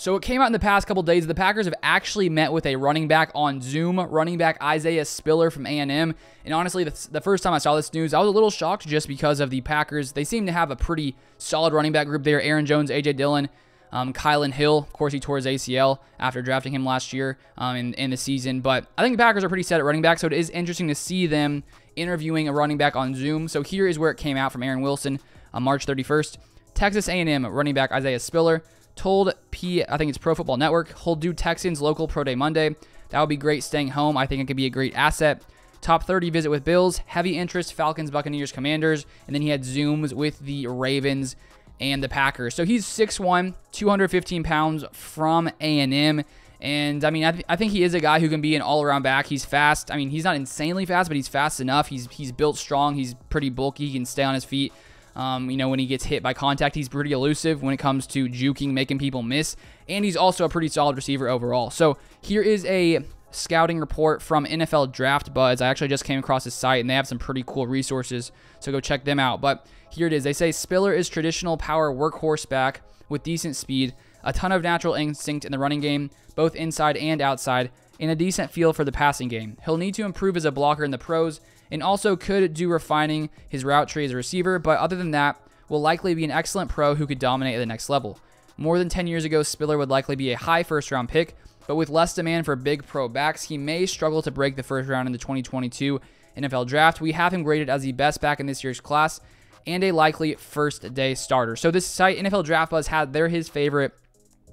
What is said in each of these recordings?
So it came out in the past couple days. The Packers have actually met with a running back on Zoom, running back Isaiah Spiller from A&M. And honestly, the first time I saw this news, I was a little shocked just because of the Packers. They seem to have a pretty solid running back group there. Aaron Jones, A.J. Dillon, Kylan Hill. Of course, he tore his ACL after drafting him last year in the season. But I think the Packers are pretty set at running back, so it is interesting to see them interviewing a running back on Zoom. So here is where it came out from Aaron Wilson on March 31st. Texas A&M running back Isaiah Spiller told I think it's Pro Football Network, he'll do Texans local pro day Monday. That would be great staying home. I think it could be a great asset. Top 30 visit with Bills, heavy interest Falcons, Buccaneers, Commanders, and then he had Zooms with the Ravens and the Packers. So he's 6'1", 215 pounds from A&M. And I mean, I think he is a guy who can be an all-around back. He's fast. I mean, he's not insanely fast, but he's fast enough. He's built strong. He's pretty bulky. He can stay on his feet. When he gets hit by contact, he's pretty elusive when it comes to juking, making people miss. And he's also a pretty solid receiver overall. So here is a scouting report from NFL Draft Buzz. I actually just came across his site, and they have some pretty cool resources, so go check them out. But here it is. They say Spiller is traditional power workhorse back with decent speed, a ton of natural instinct in the running game, both inside and outside, and a decent feel for the passing game. He'll need to improve as a blocker in the pros, and also could do refining his route tree as a receiver, but other than that, will likely be an excellent pro who could dominate at the next level. More than 10 years ago, Spiller would likely be a high first-round pick, but with less demand for big pro backs, he may struggle to break the first round in the 2022 NFL Draft. We have him graded as the best back in this year's class and a likely first-day starter. So this site, NFL Draft Buzz, they're his favorite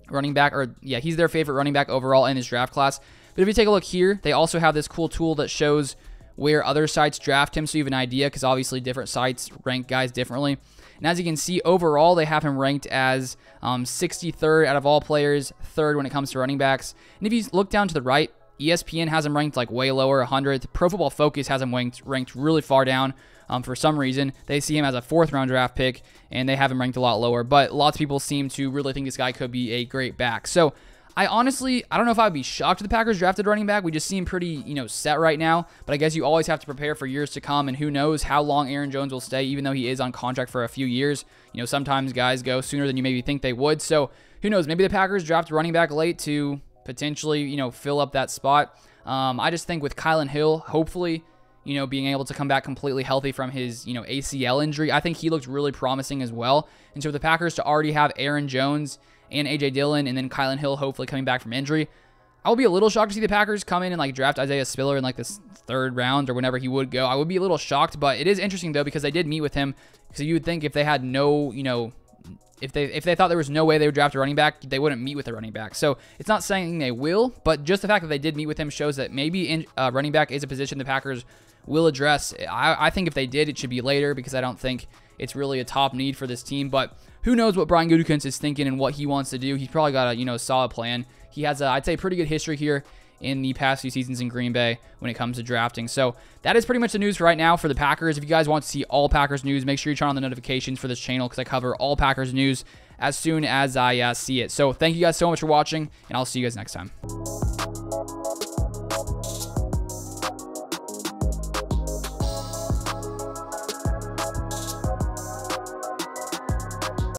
running back, he's their favorite running back overall in this draft class. But if you take a look here, they also have this cool tool that shows where other sites draft him, so you have an idea, because obviously different sites rank guys differently. And as you can see, overall, they have him ranked as 63rd out of all players, 3rd when it comes to running backs. And if you look down to the right, ESPN has him ranked like way lower, 100th. Pro Football Focus has him ranked really far down. For some reason, they see him as a 4th-round draft pick, and they have him ranked a lot lower. But lots of people seem to really think this guy could be a great back. So I don't know if I would be shocked if the Packers drafted running back. We just seem pretty, set right now. But I guess you always have to prepare for years to come, and who knows how long Aaron Jones will stay, even though he is on contract for a few years. Sometimes guys go sooner than you maybe think they would. So who knows? Maybe the Packers draft running back late to potentially, fill up that spot. I just think with Kylan Hill, hopefully, being able to come back completely healthy from his, ACL injury, I think he looked really promising as well. And so for the Packers to already have Aaron Jones and A.J. Dillon, and then Kylan Hill hopefully coming back from injury, I would be a little shocked to see the Packers come in and draft Isaiah Spiller in this 3rd round or whenever he would go. I would be a little shocked, but it is interesting though, because they did meet with him. So you would think if they had no, if they thought there was no way they would draft a running back, they wouldn't meet with a running back. So it's not saying they will, but just the fact that they did meet with him shows that maybe running back is a position the Packers will address. I think if they did, it should be later, because I don't think it's really a top need for this team. But who knows what Brian Gutekunst is thinking and what he wants to do. He's probably got a solid plan. He has I'd say pretty good history here in the past few seasons in Green Bay when it comes to drafting. So that is pretty much the news for right now for the Packers. If you guys want to see all Packers news, make sure you turn on the notifications for this channel, because I cover all Packers news as soon as I see it. So thank you guys so much for watching, and I'll see you guys next time.